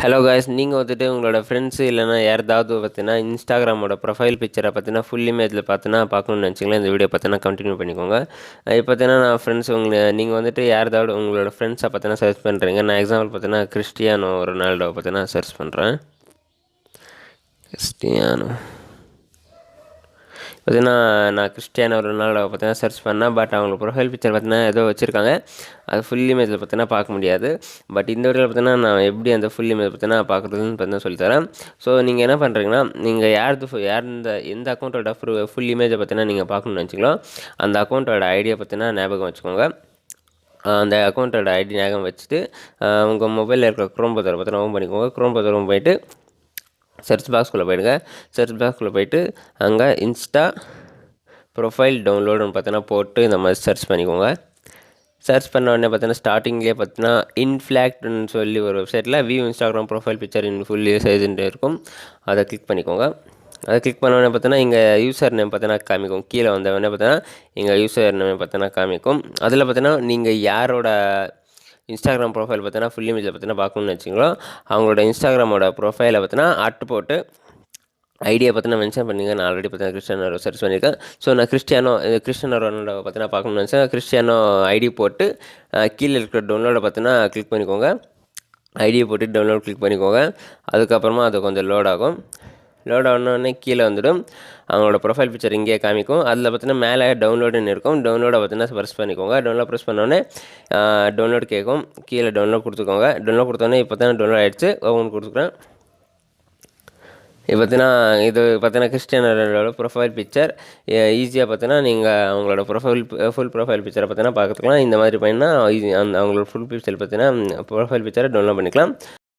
Hello guys, நீங்கள் வந்துட்டு உங்களோட ஃப்ரெண்ட்ஸு இல்லைனா யாராவது பார்த்தீங்கன்னா இன்ஸ்டாகிராமோட ப்ரொஃபைல் பிக்சரை பார்த்தீங்கன்னா ஃபுல் இமேஜில் பார்க்கணுன்னு நினச்சிங்களேன். இந்த வீடியோ பார்த்தீங்கன்னா கண்டினியூ பண்ணிக்கோங்க. இப்போ பார்த்தீங்கன்னா நான் ஃப்ரெண்ட்ஸ் நீங்கள் வந்துட்டு யாராவது உங்களோட ஃப்ரெண்ட்ஸை பார்த்தீங்கன்னா சர்ச் பண்ணுறீங்க. நான் எக்ஸாம்பிள் பார்த்தீங்கன்னா கிறிஸ்டியானோ ரொனால்டோ பார்த்தீங்கன்னா சர்ச் பண்ணுறேன். கிறிஸ்டியானோ பார்த்தீங்கன்னா நான் கிறிஸ்டியானோ ரொனால்டோ பார்த்தீங்கன்னா சர்ச் பண்ணேன். பட் அவங்களோட ப்ரொஃபைல் பிக்சர் பார்த்தீங்கன்னா ஏதோ வச்சுருக்காங்க. அது ஃபுல் இமேஜில் பார்த்தீங்கன்னா பார்க்க முடியாது. பட் இந்த வீடியோவில் பார்த்தீங்கன்னா நான் எப்படி அந்த ஃபுல் இமேஜ் பார்த்தீங்கன்னா பார்க்குறதுன்னு பார்த்தீங்கன்னா சொல்லித்தரேன். ஸோ நீங்கள் என்ன பண்ணுறீங்கன்னா, நீங்கள் எந்த அக்கௌண்ட்டோட ஃபுல் இமேஜை பார்த்தீங்கன்னா நீங்கள் பார்க்கணுன்னு நினச்சிங்களோ அந்த அக்கௌண்ட்டோட ஐடியா பார்த்தீங்கன்னா ஞாபகம் வச்சுக்கோங்க. அந்த அக்கௌண்ட்டோட ஐடி ஞாபகம் வச்சுட்டு உங்கள் மொபைலில் இருக்கிற க்ரோம் ப்ரௌசரை பார்த்தீங்கன்னா ஓப்பன் பண்ணிக்கோங்க. க்ரோம் ப்ரௌசர் ஓப்பன் பண்ணிவிட்டு சர்ச் பாக்ஸ்குள்ளே போயிடுங்க. சர்ச் பாக்ஸ்குள்ளே போயிட்டு அங்கே இன்ஸ்டா ப்ரொஃபைல் டவுன்லோடுன்னு பார்த்தீங்கன்னா போட்டு இந்த மாதிரி சர்ச் பண்ணிக்கோங்க. சர்ச் பண்ண உடனே பார்த்தீங்கன்னா ஸ்டார்டிங்லேயே பார்த்தீங்கன்னா இன்ஃப்ளாக்ட்னு சொல்லி ஒரு வெப்சைட்டில் view Instagram profile picture in full சைஸ்ன்ட்டு இருக்கும். அதை கிளிக் பண்ணிக்கோங்க. அதை கிளிக் பண்ண உடனே பார்த்தீங்கன்னா இங்கே யூசர் நேம் பார்த்தீங்கன்னா காமிக்கும். கீழே வந்த உடனே பார்த்தீங்கன்னா இங்கே யூசர் நேம் பார்த்தீங்கன்னா காமிக்கும். அதில் பார்த்தீங்கன்னா நீங்கள் யாரோட இன்ஸ்டாகிராம் ப்ரொஃபைல் பார்த்தீங்கன்னா ஃபுல் இமேஜில் பார்த்தீங்கன்னா பார்க்கணுன்னு வச்சிங்களோ அவங்களோட இன்ஸ்டாகிராமோட ப்ரொஃபைலை பார்த்தீங்கன்னா அட்டு போட்டு ஐடியா பார்த்தீங்கன்னா மென்ஷன் பண்ணிங்க. நான் ஆல்ரெடி பார்த்தீங்கன்னா கிறிஸ்டியானோ சர்ச் பண்ணியிருக்கேன். ஸோ நான் கிறிஸ்டியானோ ரொனால்டோ பார்த்தீங்கன்னா பார்க்கணும்னு நினச்சேன். கிறிஸ்டியானோ ஐடி போட்டு கீழே இருக்கிற டவுன்லோடை பார்த்தீங்கன்னா கிளிக் பண்ணிக்கோங்க. ஐடியை போட்டு டவுன்லோட் கிளிக் பண்ணிக்கோங்க. அதுக்கப்புறமா அது கொஞ்சம் லோட் ஆகும். லோட் ஆனோடனே கீழே வந்துடும். அவங்களோட ப்ரொஃபைல் பிக்சர் இங்கேயே காமிக்கும். அதில் பார்த்தீங்கன்னா மேலே டவுன்லோடுன்னு இருக்கும். டவுன்லோடை பார்த்தீங்கன்னா ப்ரெஸ் பண்ணிக்கோங்க. டவுன்லோட் ப்ரெஸ் பண்ணோடனே டவுன்லோட் கேட்கும். கீழே டவுன்லோட் கொடுத்துக்கோங்க. டவுன்லோட் கொடுத்தோன்னே இப்போ தான் டவுன்லோட் ஆகிடுச்சு. ஓப்பன் கொடுத்துக்கிறேன். இது பார்த்தீங்கன்னா கிறிஸ்டியானோ ரொனால்டோட ப்ரொஃபைல் பிக்சர் ஈஸியாக பார்த்தீங்கன்னா நீங்கள் அவங்களோட ஃபுல் ப்ரொஃபைல் பிக்சரை பார்த்தீங்கன்னா பார்த்துக்கலாம். இந்த மாதிரி பண்ணினா அவங்களோட ஃபுல் பிக்சர் பார்த்தீங்கன்னா ப்ரொஃபைல் பிக்சரை டவுன்லோட் பண்ணிக்கலாம்.